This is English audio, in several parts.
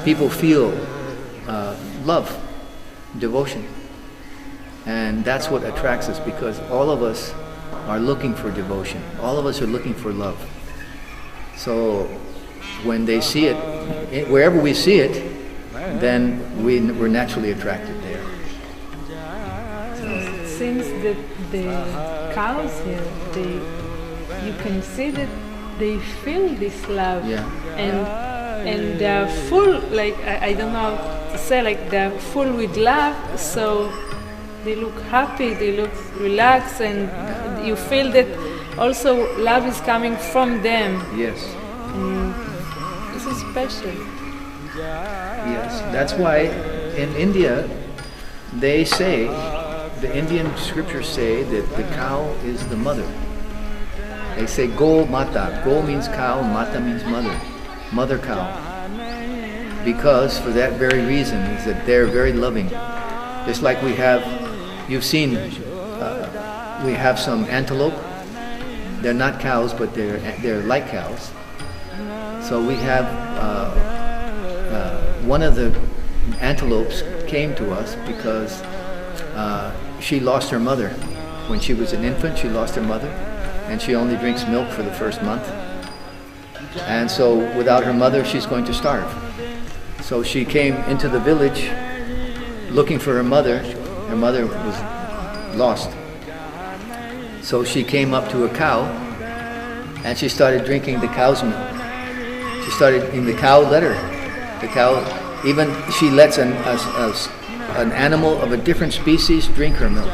people feel love, devotion. And that's what attracts us, because all of us are looking for devotion. All of us are looking for love. So when they see it, wherever we see it, then we're naturally attracted there. It seems that the cows here, you can see that they feel this love. Yeah. And they're full, like, I don't know how to say, like, they're full with love, so they look happy, they look relaxed, and you feel that also love is coming from them. Yes. This is special. Yes. That's why in India, they say, the Indian scriptures say that the cow is the mother. They say Go Mata. Go means cow, Mata means mother. Mother cow. Because for that very reason is that they're very loving. Just like we have, you've seen, we have some antelope. They're not cows, but they're like cows. So we have, one of the antelopes came to us because she lost her mother. When she was an infant, she lost her mother, and she only drinks milk for the first month. And so without her mother, she's going to starve. So she came into the village looking for her mother. Her mother was lost. So she came up to a cow and she started drinking the cow's milk. She started, and the cow let her. The cow, even she lets an animal of a different species drink her milk.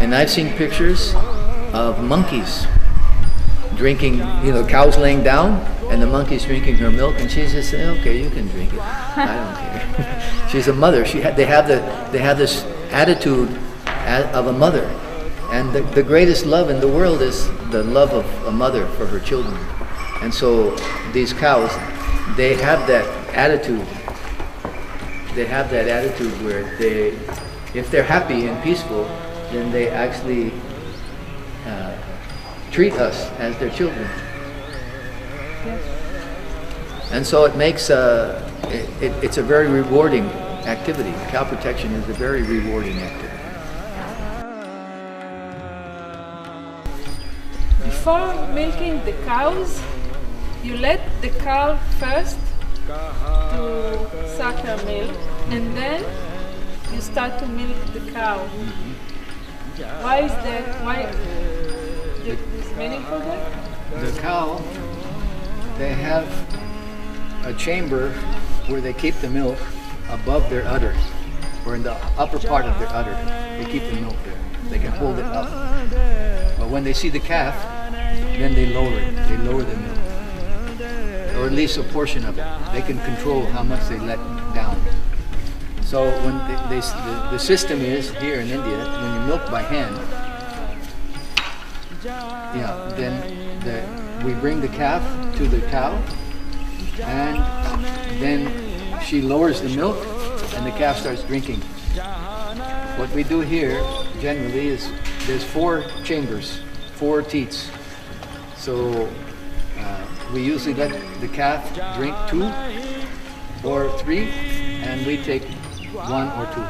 And I've seen pictures of monkeys drinking, cows laying down and the monkeys drinking her milk, and she just said, okay, you can drink it. I don't care. She's a mother. They have this attitude of a mother. And the greatest love in the world is the love of a mother for her children. And so these cows, they have that attitude. They have that attitude where if they're happy and peaceful, then they actually treat us as their children. And so it makes it's a very rewarding activity. Cow protection is a very rewarding activity. Before milking the cows, you let the cow first to suck her milk, and then you start to milk the cow. Why is that? Why? There's meaning for that? The cow, they have a chamber where they keep the milk above their udder, or in the upper part of their udder. They keep the milk there. They can hold it up. But when they see the calf, then they lower it. They lower the milk, or at least a portion of it. They can control how much they let down. So when the system is here in India, when you milk by hand, then we bring the calf to the cow, and then she lowers the milk, and the calf starts drinking. What we do here generally is there's 4 chambers, 4 teats. So we usually let the calf drink 2 or 3, and we take 1 or 2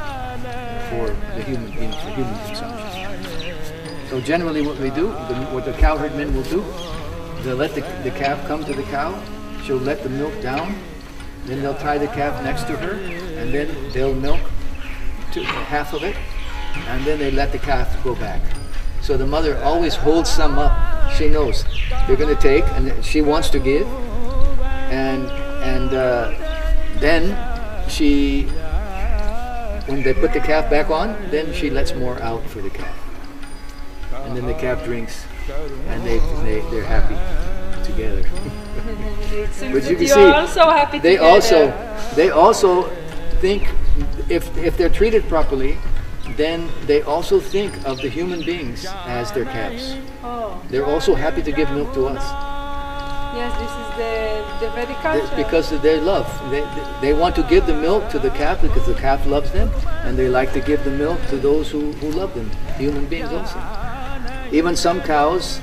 for the human consumption. So generally what we do, what the cow herdmen will do, they'll let the calf come to the cow, she'll let the milk down, then they'll tie the calf next to her, and then they'll milk half of it, and then they let the calf go back. So the mother always holds some up. She knows they're going to take, and she wants to give, and then she, when they put the calf back on, then she lets more out for the calf, and then the calf drinks, and they're happy together. But you can see, also happy they together. also think, if they're treated properly, then they also think of the human beings as their calves. Oh. They're also happy to give milk to us. Yes, this is the Vedic culture. Because of their love. They want to give the milk to the calf because the calf loves them, and they like to give the milk to those who love them, human beings also. Even some cows,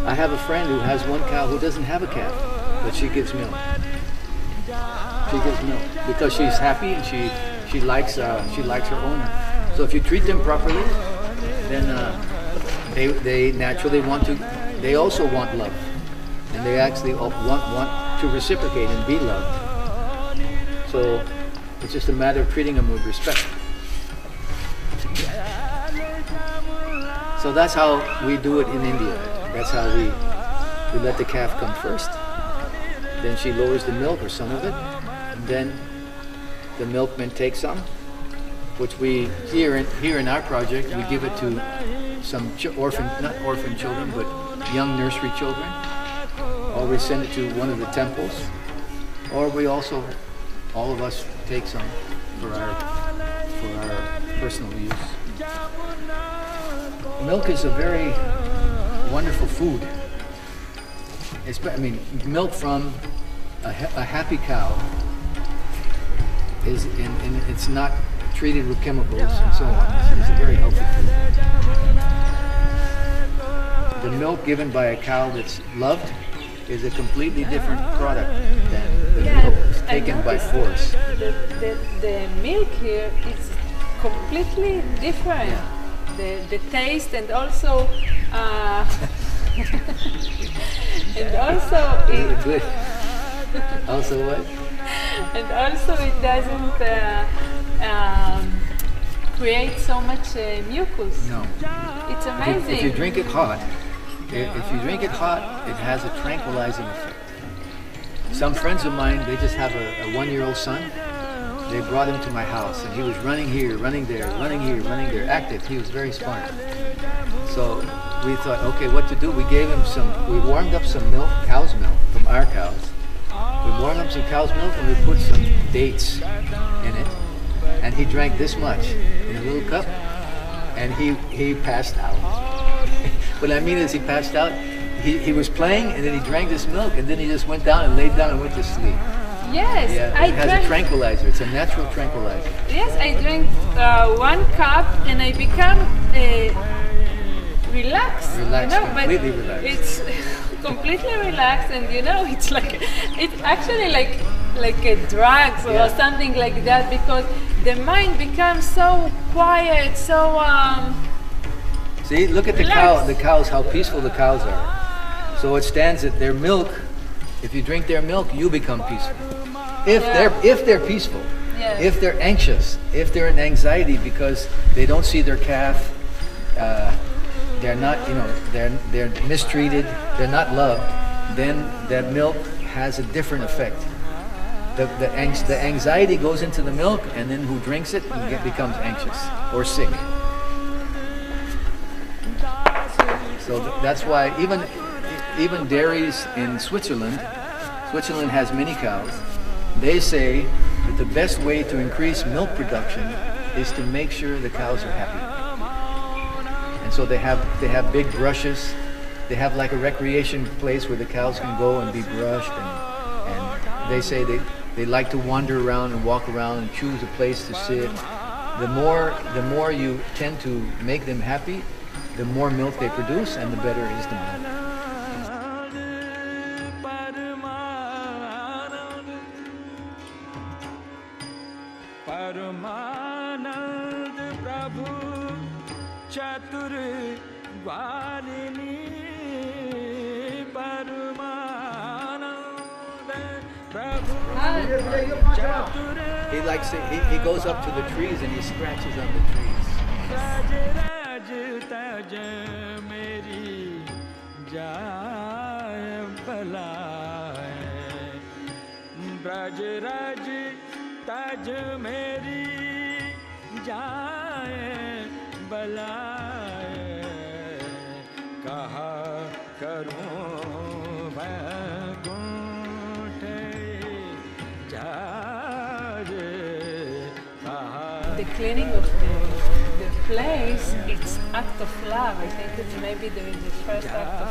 I have a friend who has one cow who doesn't have a calf, but she gives milk. She gives milk because she's happy and she likes her owner. So if you treat them properly, then they naturally want to. They also want love, and they actually want to reciprocate and be loved. So it's just a matter of treating them with respect. So that's how we do it in India. That's how we let the calf come first. Then she lowers the milk or some of it. And then the milkman takes some, which we here in our project we give it to some not orphan children, but young nursery children, or we send it to one of the temples, or we also, all of us, take some for our personal use. Milk is a very wonderful food. Milk from a happy cow is it's not treated with chemicals and so on. It's a very healthy food. The milk given by a cow that's loved is a completely different product than the milk taken by force. The milk here is completely different. Yeah. The taste and also Good. Also what? And also it doesn't create so much mucus. No. It's amazing. If you drink it hot, it has a tranquilizing effect. Some friends of mine, they just have a 1-year-old son. They brought him to my house, and he was running here, running there, running here, running there, active. He was very smart. So we thought, okay, what to do? We gave him we warmed up some milk, cow's milk, from our cows. We warmed up some cow's milk, and we put some dates in it. And he drank this much in a little cup, and he passed out. What I mean is he passed out. He was playing, and then he drank this milk, and then he just went down and laid down and went to sleep. Yes, yeah, it has a tranquilizer. It's a natural tranquilizer. Yes, I drink 1 cup and I become relaxed. Relaxed, completely relaxed. It's completely relaxed, and it's actually like a drugs or something like that, because the mind becomes so quiet, so See, look at the cows, how peaceful the cows are. So it stands that their milk, if you drink their milk, you become peaceful. If they're peaceful, if they're anxious, if they're in anxiety because they don't see their calf, they're not, they're mistreated, they're not loved, then that milk has a different effect. The anxiety goes into the milk, and then who drinks it becomes anxious or sick. So that's why even dairies in Switzerland has many cows. They say that the best way to increase milk production is to make sure the cows are happy. And so they have big brushes. They have like a recreation place where the cows can go and be brushed, and they say they like to wander around and walk around and choose a place to sit. The more you tend to make them happy, the more milk they produce, and the better is the milk. He goes up to the trees and he scratches on the trees. The cleaning of the place, it's act of love. I think it's maybe the first act of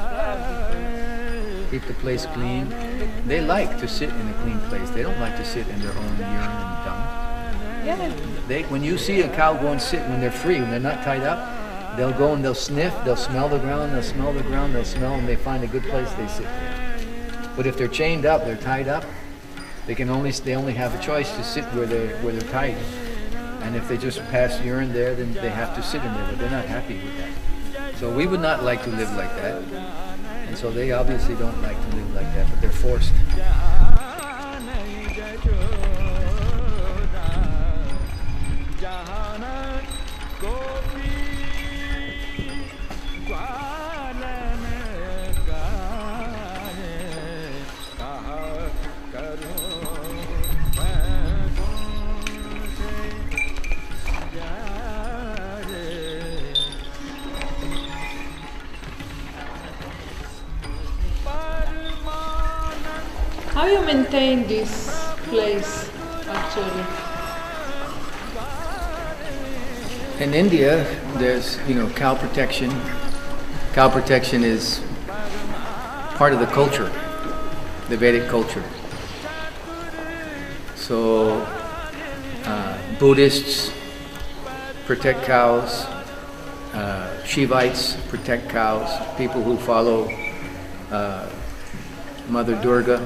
love. Keep the place clean. They like to sit in a clean place. They don't like to sit in their own urine and dung. Yeah. When you see a cow go and sit when they're free, when they're not tied up, they'll go and they'll sniff, they'll smell the ground, they'll smell the ground, they'll smell, and they find a good place, they sit there. But if they're chained up, they're tied up, They only have a choice to sit where they're tied. And if they just pass urine there, then they have to sit in there, but they're not happy with that. So we would not like to live like that. And so they obviously don't like to live like that, but they're forced. How you maintain this place, actually? In India, there's, cow protection. Cow protection is part of the culture, the Vedic culture. So Buddhists protect cows, Shivites protect cows, people who follow Mother Durga,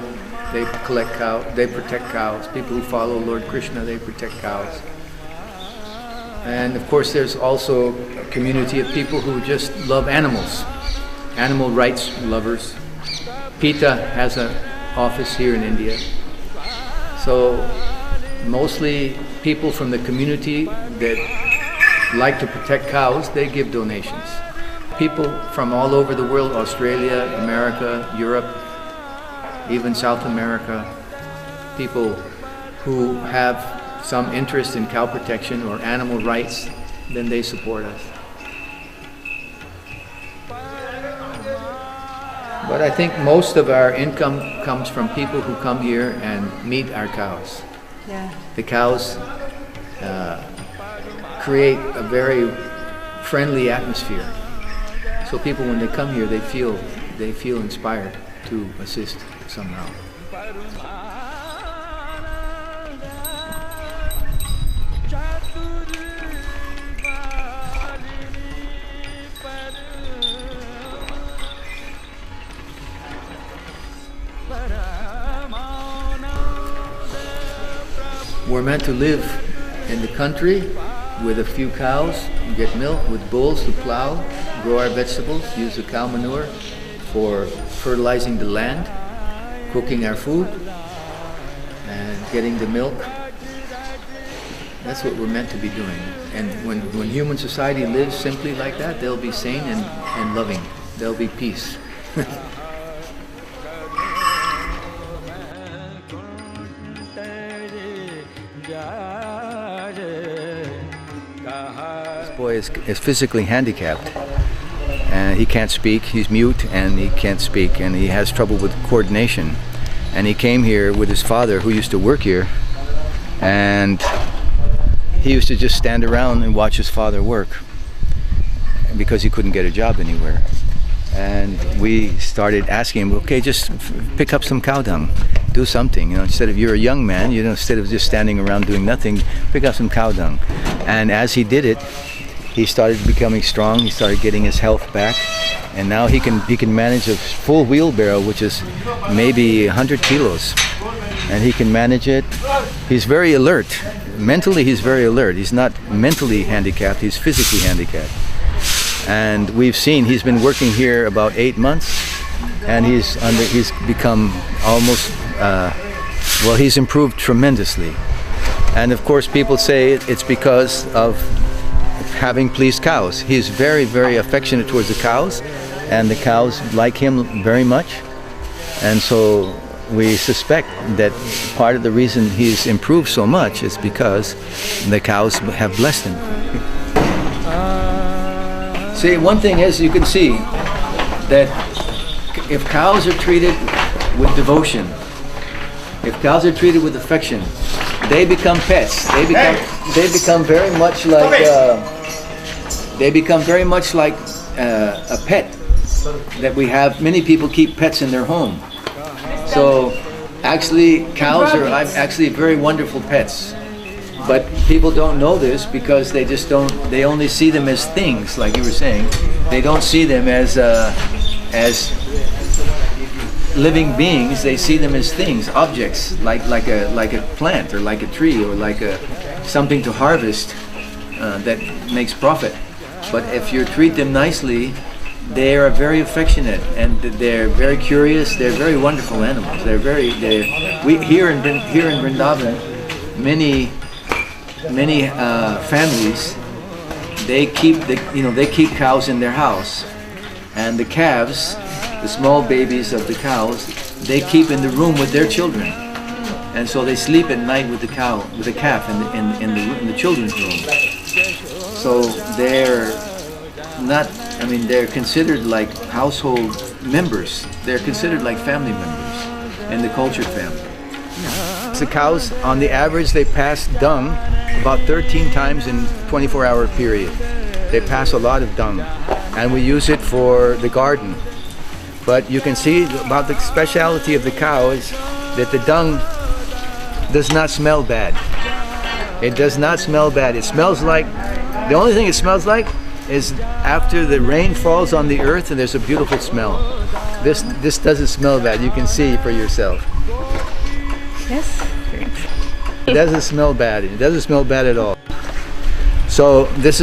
they collect cows, they protect cows. People who follow Lord Krishna, they protect cows. And of course there's also a community of people who just love animals, animal rights lovers. PETA has an office here in India. So mostly people from the community that like to protect cows, they give donations. People from all over the world, Australia, America, Europe, even South America, people who have some interest in cow protection or animal rights, then they support us. But I think most of our income comes from people who come here and meet our cows. Yeah. The cows create a very friendly atmosphere. So people, when they come here, they feel inspired to assist somehow. We're meant to live in the country with a few cows, get milk, with bulls to plow, grow our vegetables, use the cow manure for fertilizing the land, cooking our food, and getting the milk. That's what we're meant to be doing. And when human society lives simply like that, they'll be sane and loving. There'll be peace. This boy is physically handicapped. He can't speak, he's mute and he can't speak, and he has trouble with coordination. And he came here with his father, who used to work here, and he used to just stand around and watch his father work because he couldn't get a job anywhere. And we started asking him, okay, just pick up some cow dung, do something, instead of, you're a young man, instead of just standing around doing nothing, pick up some cow dung. And as he did it, he started becoming strong, he started getting his health back, and now he can manage a full wheelbarrow, which is maybe 100 kilos. And he can manage it. He's very alert. Mentally, he's very alert. He's not mentally handicapped, he's physically handicapped. And we've seen, he's been working here about 8 months, and he's become almost, he's improved tremendously. And of course, people say it's because of having pleased cows. He's very, very affectionate towards the cows, and the cows like him very much. And so we suspect that part of the reason he's improved so much is because the cows have blessed him. See, one thing is, you can see that if cows are treated with devotion, if cows are treated with affection, they become pets. They become very much like a pet that we have. Many people keep pets in their home. So actually, cows are actually very wonderful pets. But people don't know this because they just don't. They only see them as things, like you were saying. They don't see them as living beings, they see them as things, objects, like a plant or like a tree or like something to harvest that makes profit. But if you treat them nicely, they are very affectionate and they're very curious. They're very wonderful animals. We here in Vrindavan, many families, they keep cows in their house, and the calves, the small babies of the cows, they keep in the room with their children, and so they sleep at night with the calf in the children's room. So they're not. I mean, they're considered like household members. They're considered like family members in the cultured family. The cows, on the average, they pass dung about 13 times in a 24-hour period. They pass a lot of dung, and we use it for the garden. But you can see about the speciality of the cow is that the dung does not smell bad. It does not smell bad. It smells like, the only thing it smells like is after the rain falls on the earth and there's a beautiful smell. This doesn't smell bad. You can see for yourself. Yes. It doesn't smell bad. It doesn't smell bad at all. So this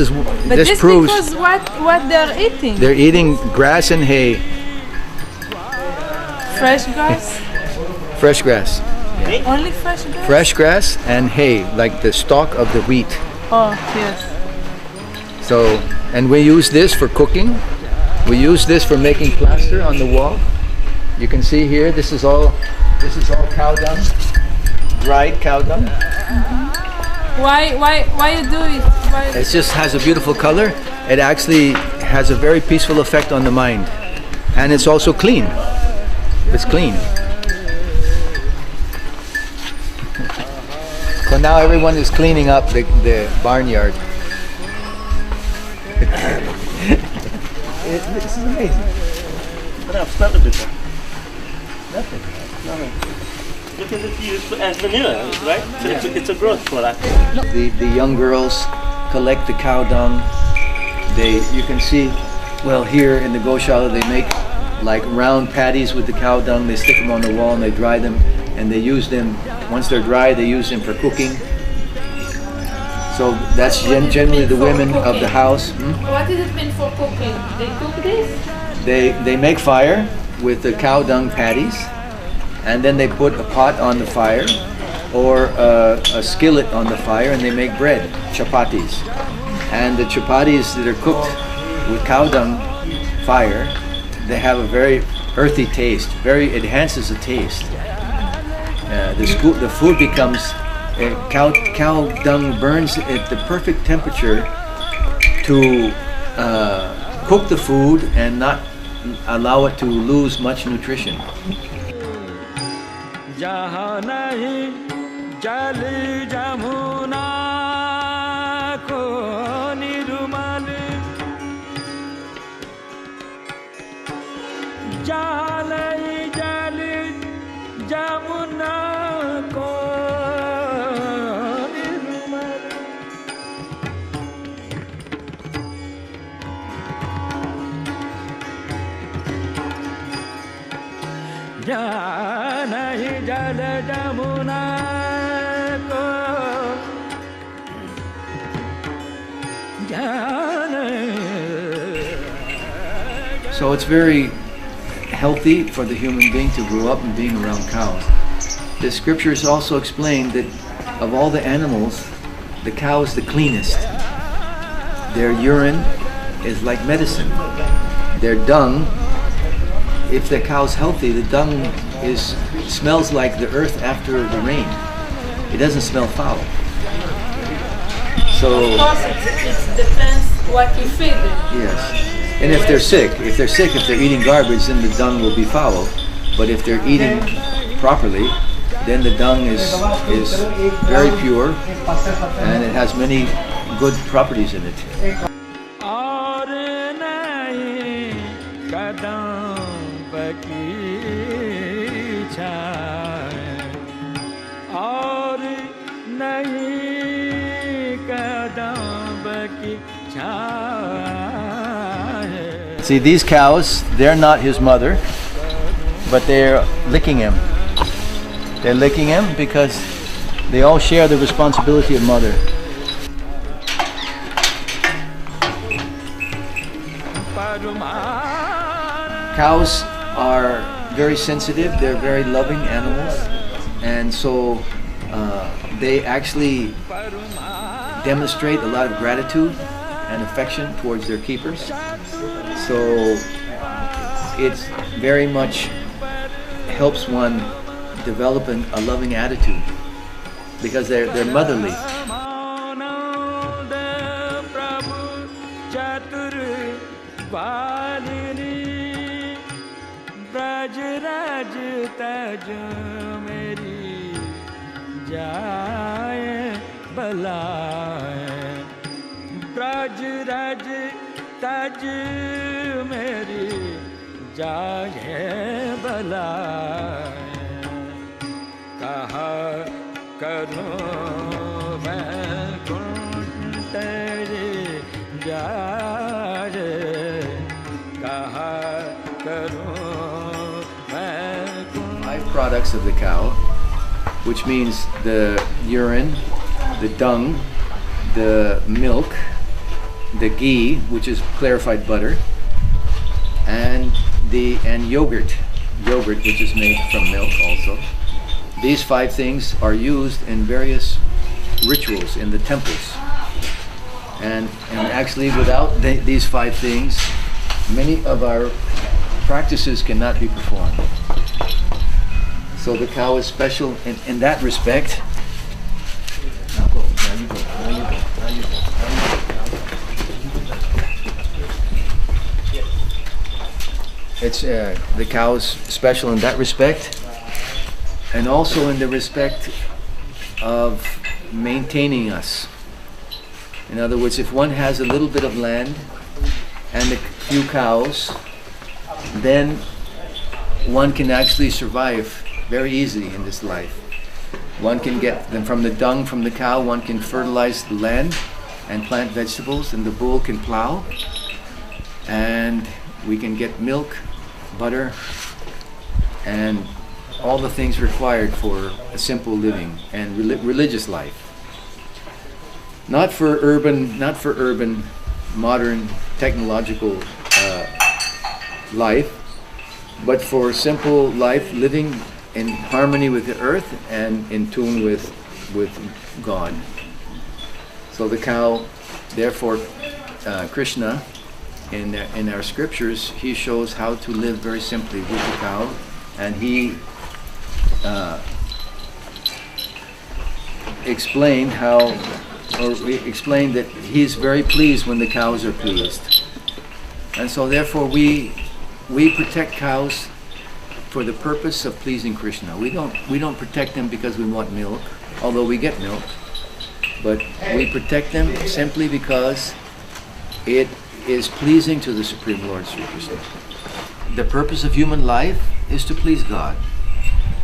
proves. Because what they're eating? They're eating grass and hay. Fresh grass. Fresh grass. Yeah. Only fresh grass. Fresh grass and hay, like the stalk of the wheat. Oh yes. So, and we use this for cooking. We use this for making plaster on the wall. You can see here, this is all cow dung, dried cow dung. Mm-hmm. Why you do it? It just has a beautiful color. It actually has a very peaceful effect on the mind, and it's also clean. It's clean. So now everyone is cleaning up the barnyard. This is amazing. But I've smelled it before. Nothing. Because it's used as manure, right? So yeah. It's a growth product. The young girls collect the cow dung. You can see, well, here in the Goshala they make like round patties with the cow dung. They stick them on the wall and they dry them, and they use them, once they're dry, they use them for cooking. So that's generally the women of the house. What does it mean for cooking? They cook this? They make fire with the cow dung patties, and then they put a pot on the fire or a skillet on the fire, and they make bread, chapatis. And the chapatis that are cooked with cow dung fire, they have a very earthy taste. It enhances the taste. The food becomes, cow dung burns at the perfect temperature to cook the food and not allow it to lose much nutrition. So it's very healthy for the human being to grow up and being around cows. The scriptures also explain that of all the animals, the cow is the cleanest. Their urine is like medicine. Their dung, if the cow's healthy, the dung smells like the earth after the rain. It doesn't smell foul. So, of course, it depends what you feed them. Yes. And if they're sick, if they're eating garbage, then the dung will be foul. But if they're eating properly, then the dung is very pure, and it has many good properties in it. See, these cows, they're not his mother. but they're licking him. They're licking him because they all share the responsibility of mother. Cows are very sensitive, they're very loving animals, and so they actually demonstrate a lot of gratitude and affection towards their keepers. So it very much helps one develop a loving attitude because they're motherly. Products of the cow, which means the urine, the dung, the milk, the ghee, which is clarified butter, and yogurt, which is made from milk also. These 5 things are used in various rituals in the temples, and actually without these 5 things, many of our practices cannot be performed. So the cow is special in that respect. Now go, now you go, now you go, now you go, now you go. It's the cow is special in that respect, and also in the respect of maintaining us. In other words, if one has a little bit of land and a few cows, then one can actually survive very easily in this life. One can get them from the dung from the cow, one can fertilize the land and plant vegetables, and the bull can plow, and we can get milk, butter, and all the things required for a simple living and religious life. Not for urban modern technological life, but for simple life living in harmony with the earth and in tune with God. So the cow, therefore, Krishna, in our scriptures, he shows how to live very simply with the cow, and he explained that he's very pleased when the cows are pleased, and so therefore we protect cows for the purpose of pleasing Krishna. We don't protect them because we want milk, although we get milk, but we protect them simply because it is pleasing to the Supreme Lord Sri Krishna. The purpose of human life is to please God,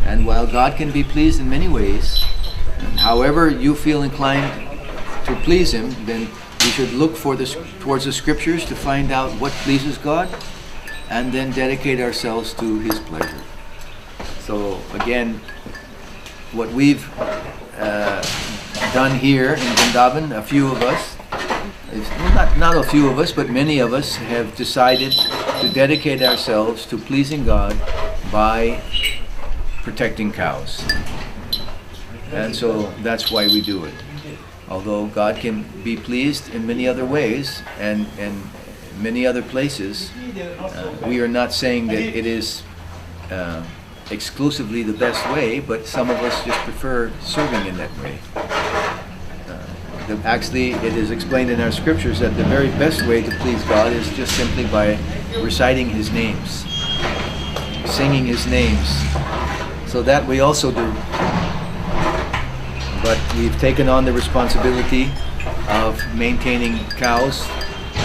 and while God can be pleased in many ways, however you feel inclined to please him, then we should look towards the scriptures to find out what pleases God, and then dedicate ourselves to his pleasure. So again, what we've done here in Vrindavan, a few of us, not a few of us, but many of us have decided to dedicate ourselves to pleasing God by protecting cows. And so that's why we do it. Although God can be pleased in many other ways and many other places, we are not saying that it is exclusively the best way, but some of us just prefer serving in that way. Actually, it is explained in our scriptures that the very best way to please God is just simply by reciting his names, singing his names. So that we also do. But we've taken on the responsibility of maintaining cows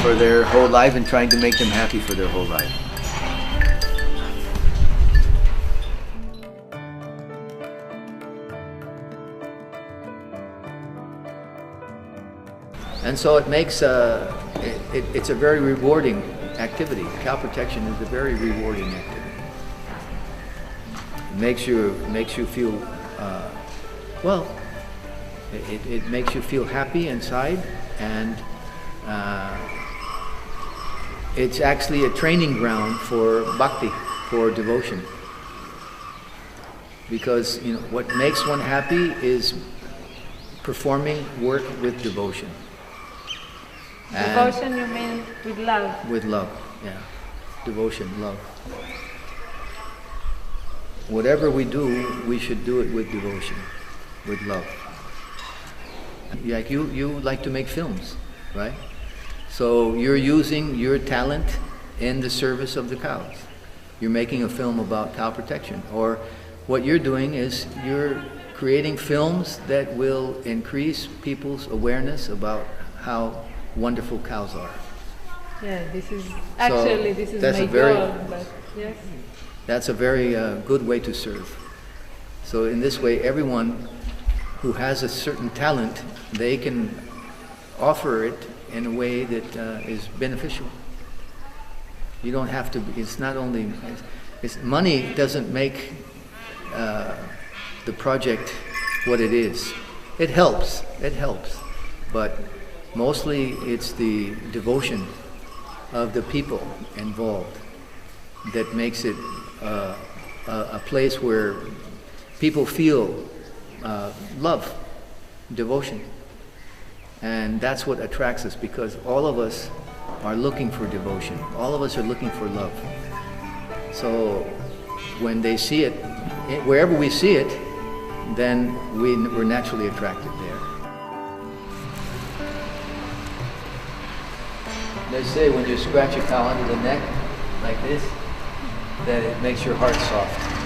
for their whole life and trying to make them happy for their whole life. And so it makes it's a very rewarding activity. Cow protection is a very rewarding activity. makes you feel well. It makes you feel happy inside, and it's actually a training ground for bhakti, for devotion. Because what makes one happy is performing work with devotion. Devotion, you mean with love? With love, yeah. Devotion, love. Whatever we do, we should do it with devotion, with love. Like you like to make films, right? So you're using your talent in the service of the cows. You're making a film about cow protection. Or what you're doing is you're creating films that will increase people's awareness about how wonderful cows are. Yeah, this is my goal, but yes. That's a very good way to serve. So in this way, everyone who has a certain talent, they can offer it in a way that is beneficial. You don't have to, it's not only, money doesn't make the project what it is. It helps, but mostly it's the devotion of the people involved that makes it a place where people feel love, devotion. And that's what attracts us, because all of us are looking for devotion. All of us are looking for love. So when they see it, wherever we see it, then we're naturally attracted there. They say when you scratch a cow under the neck, like this, that it makes your heart soft.